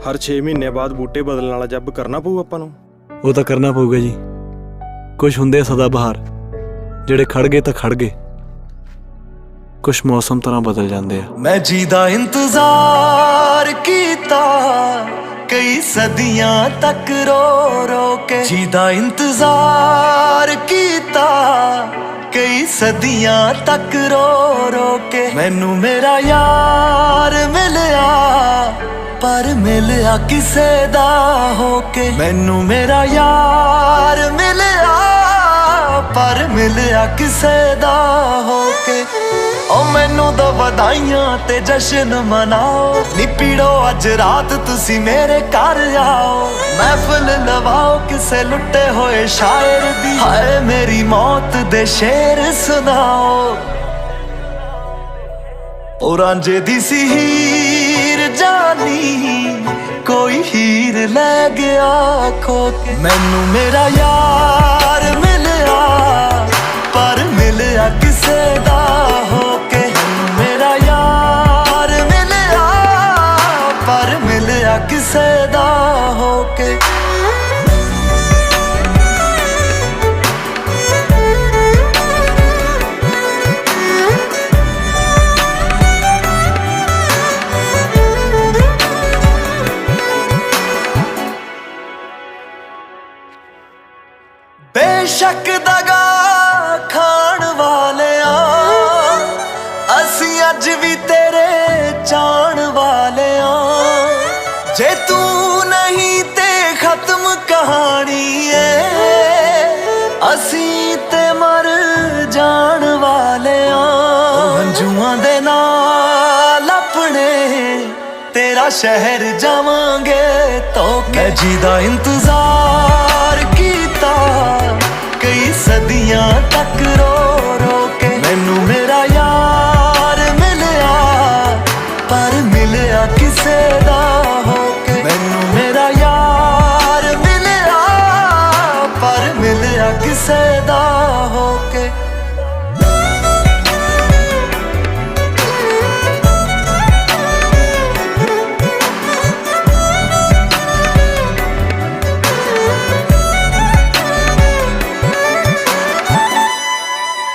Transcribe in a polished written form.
हर 6 महीने बाद बूटे बदलने वाला जब करना पऊ आपां नूं। वो तो करना पऊगा जी। कुछ हुंदे सदा बहार ਜਿਹੜੇ ਖੜ ਗਏ ਤਾਂ ਖੜ ਗਏ, कुछ मौसम तरह बदल जाते हैं। मैं जीदा इंतजार कीता कई सदियां तक रो रो के, जीदा इंतजार कीता कई सदियां तक रो रो के। मैनू मेरा यार मिलिया पर मिलिया किसे दा होके, मैनू मेरा यार मिलिया पर मिलिया किसे दा होके। ओ मैनू दो बधाइयां ते जश्न मनाओ, नी पीड़ो अज रात तुसी मेरे घर आओ। महफिल लवाओ किसे लुटे होए शायर दी, हाय मेरी मौत दे शेर सुनाओ। ओ रांझे दी सी हीर जानी कोई हीर ले गया खो के। मैनू मेरा यार मिलिया पर मिलिया किसे दा होके, मेरा यार मिलिया पर मिलिया किसे दा होके। बेशक दगा खाण वाले असी अज भी तेरे चाण वाले जे तू नहीं ते खत्म कहानी है, असी ते मर जान वाले हंजुआं दे नाल अपने तेरा शहर जावांगे तो। मैं जीदा इंतजार कीता कई सदियां तक रो रो के, मैनू मेरा यार मिलिया पर मिलिया किसे दा होके। मैनू मेरा यार मिलिया पर मिलिया किसे दा